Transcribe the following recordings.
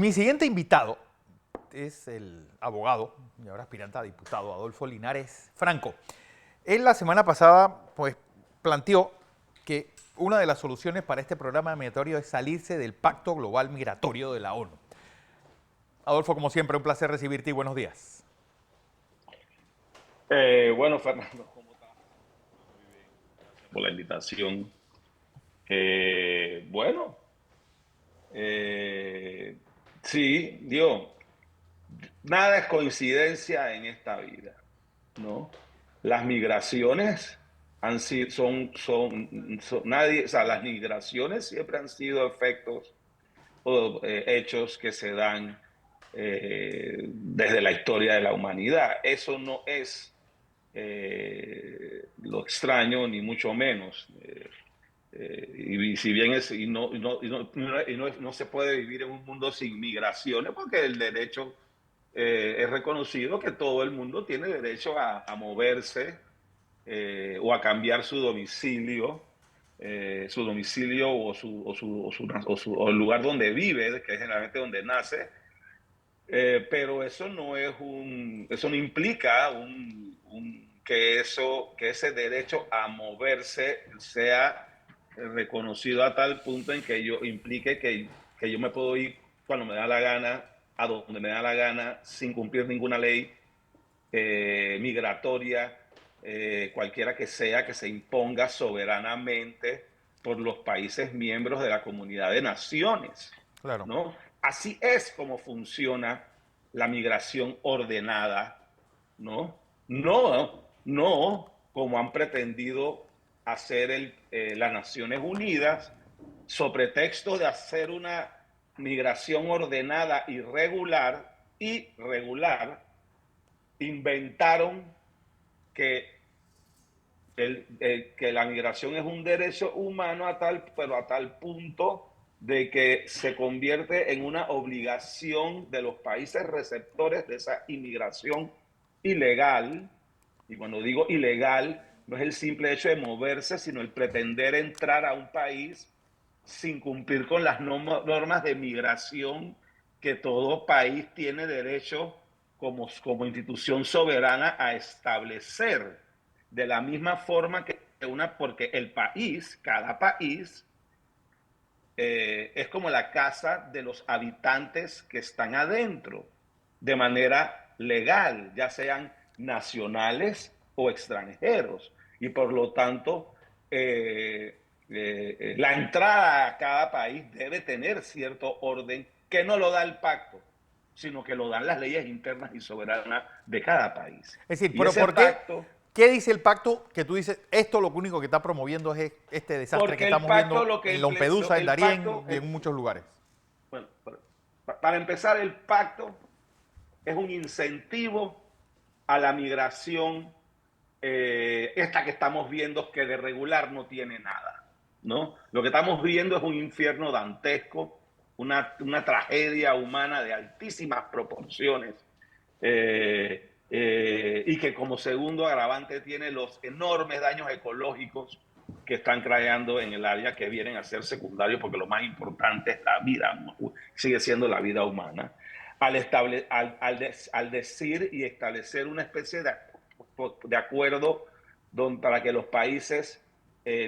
Mi siguiente invitado es el abogado y ahora aspirante a diputado Adolfo Linares Franco. Él la semana pasada pues planteó que una de las soluciones para este programa migratorio es salirse del Pacto Global Migratorio de la ONU. Adolfo, como siempre, un placer recibirte y buenos días. Bueno, Fernando, ¿cómo estás? Muy bien, gracias por la invitación. Bueno, eh, sí, digo, nada es coincidencia en esta vida, ¿no? Las migraciones han sido, nadie, o sea, las migraciones siempre han sido efectos o hechos que se dan desde la historia de la humanidad. Eso no es lo extraño, ni mucho menos. Y si bien es, no se puede vivir en un mundo sin migraciones, porque el derecho es reconocido que todo el mundo tiene derecho a moverse o a cambiar su domicilio o el lugar donde vive, que es generalmente donde nace, pero eso no es eso no implica que ese derecho a moverse sea reconocido a tal punto en que yo implique que yo me puedo ir cuando me da la gana, a donde me da la gana, sin cumplir ninguna ley migratoria, cualquiera que sea, que se imponga soberanamente por los países miembros de la Comunidad de Naciones, Claro. ¿no? Así es como funciona la migración ordenada, ¿no? No como han pretendido hacer las Naciones Unidas, sobre pretexto de hacer una migración ordenada y regular, inventaron que, que la migración es un derecho humano pero a tal punto de que se convierte en una obligación de los países receptores de esa inmigración ilegal. Y cuando digo ilegal, no es el simple hecho de moverse, sino el pretender entrar a un país sin cumplir con las normas de migración que todo país tiene derecho como institución soberana a establecer. De la misma forma que porque cada país, es como la casa de los habitantes que están adentro, de manera legal, ya sean nacionales o extranjeros. Y por lo tanto, la entrada a cada país debe tener cierto orden que no lo da el pacto, sino que lo dan las leyes internas y soberanas de cada país. Es decir, Y pero ese ¿por qué? pacto, ¿Qué dice el pacto que tú dices, esto lo único que está promoviendo es este desastre que porque estamos viendo en Lampedusa, en Darién y en muchos lugares? bueno, para empezar, el pacto es un incentivo a la migración, esta que estamos viendo, que de regular no tiene nada, ¿no? Lo que estamos viendo es un infierno dantesco, una tragedia humana de altísimas proporciones, y que como segundo agravante tiene los enormes daños ecológicos que están creando en el área, que vienen a ser secundarios, porque lo más importante es la vida, sigue siendo la vida humana. Al decir y establecer una especie de acuerdo para que los países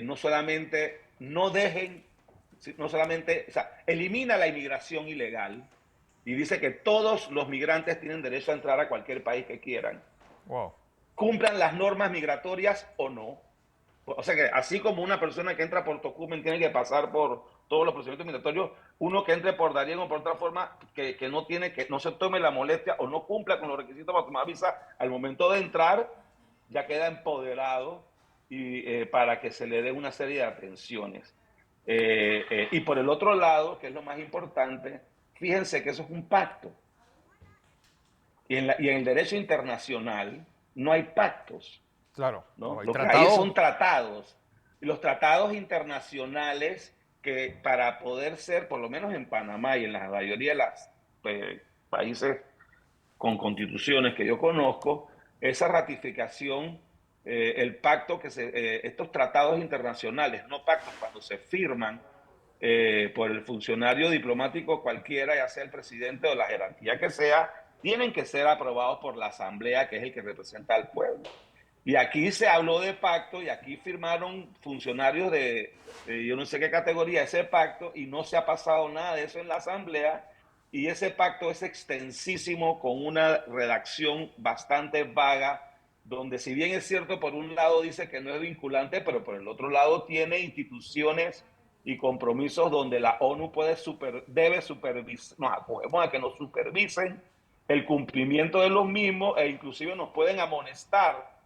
no solamente no dejen, no solamente, o sea, elimina la inmigración ilegal y dice que todos los migrantes tienen derecho a entrar a cualquier país que quieran, Wow. cumplan las normas migratorias o no. O sea que así como una persona que entra por Tocumen tiene que pasar por todos los procedimientos migratorios, uno que entre por Darién o por otra forma que no se tome la molestia o no cumpla con los requisitos para tomar visa al momento de entrar, ya queda empoderado para que se le dé una serie de atenciones. Y por el otro lado, que es lo más importante, fíjense que eso es un pacto. Y en el derecho internacional no hay pactos, Claro, no, ¿no? hay Lo que hay tratado. son tratados. Y los tratados internacionales, que para poder ser, por lo menos en Panamá y en la mayoría de los países con constituciones que yo conozco, esa ratificación, el pacto estos tratados internacionales, no pactos, cuando se firman, por el funcionario diplomático cualquiera, ya sea el presidente o la jerarquía que sea, tienen que ser aprobados por la Asamblea, que es el que representa al pueblo. Y aquí se habló de pacto y aquí firmaron funcionarios de yo no sé qué categoría ese pacto y no se ha pasado nada de eso en la Asamblea y ese pacto es extensísimo con una redacción bastante vaga donde si bien es cierto por un lado dice que no es vinculante, pero por el otro lado tiene instituciones y compromisos donde la ONU debe supervisar, nos acogemos a que nos supervisen el cumplimiento de los mismos e inclusive nos pueden amonestar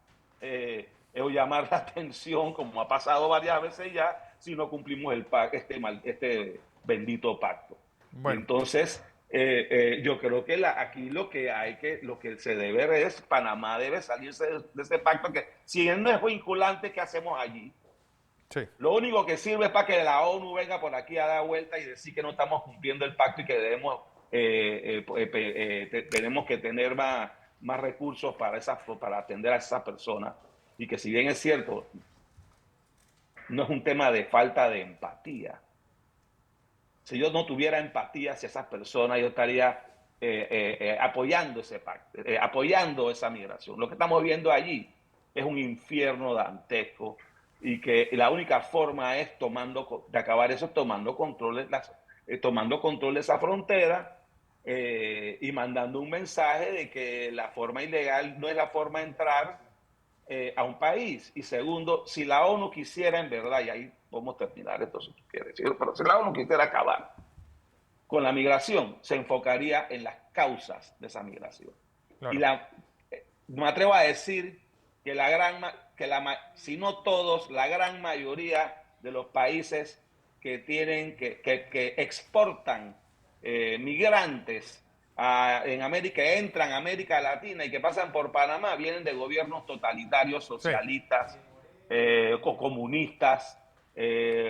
o llamar la atención, como ha pasado varias veces ya, si no cumplimos este bendito pacto. Y Bueno, entonces, yo creo que aquí lo que se debe ver es, Panamá debe salirse de ese pacto, que si él no es vinculante, ¿qué hacemos allí? sí. Lo único que sirve es para que la ONU venga por aquí a dar vuelta y decir que no estamos cumpliendo el pacto y que tenemos que tener más recursos para atender a esas personas. Y que si bien es cierto, no es un tema de falta de empatía. Si yo no tuviera empatía hacia esas personas, yo estaría apoyando ese pacto, apoyando esa migración. Lo que estamos viendo allí es un infierno dantesco y que la única forma es de acabar eso, tomando control de esa frontera y mandando un mensaje de que la forma ilegal no es la forma de entrar a un país. Y segundo, si la ONU quisiera en verdad, y ahí vamos a terminar esto si tú quieres, ¿sí? Pero si la ONU quisiera acabar con la migración, se enfocaría en las causas de esa migración. Y Claro. me atrevo a decir que si no todos, la gran mayoría de los países que exportan migrantes en América, que entran a América Latina y que pasan por Panamá, vienen de gobiernos totalitarios, Sí. socialistas o comunistas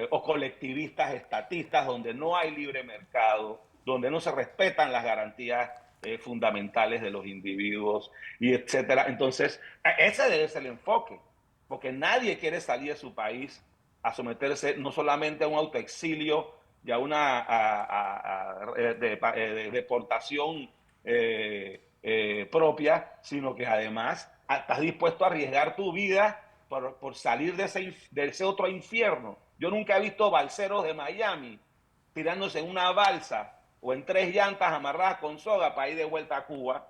o colectivistas, estatistas, donde no hay libre mercado, donde no se respetan las garantías fundamentales de los individuos y etcétera. Entonces, ese debe ser el enfoque, porque nadie quiere salir de su país a someterse no solamente a un autoexilio y a una deportación propia, sino que además estás dispuesto a arriesgar tu vida por salir de ese otro infierno. Yo nunca he visto balseros de Miami tirándose en una balsa o en 3 llantas amarradas con soga para ir de vuelta a Cuba,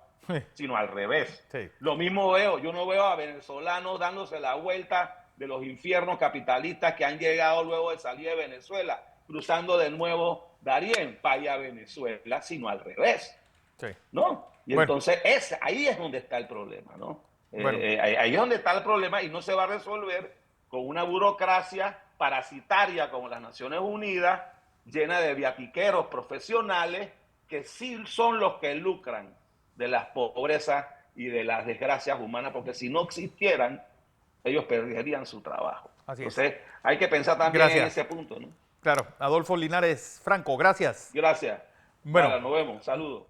sino al revés. Sí. Lo mismo veo, yo no veo a venezolanos dándose la vuelta de los infiernos capitalistas que han llegado luego de salir de Venezuela, cruzando de nuevo Darién para ir a Venezuela, sino al revés, Sí. ¿no? Y Bueno, entonces ahí es donde está el problema, ¿no? bueno, Ahí es donde está el problema y no se va a resolver con una burocracia parasitaria como las Naciones Unidas, llena de viatiqueros profesionales que sí son los que lucran de las pobrezas y de las desgracias humanas, porque si no existieran, ellos perderían su trabajo. así es. Entonces, hay que pensar también en Gracias. ese punto, ¿no? Claro, Adolfo Linares Franco, gracias. Gracias. Bueno, Nada, nos vemos. Saludos.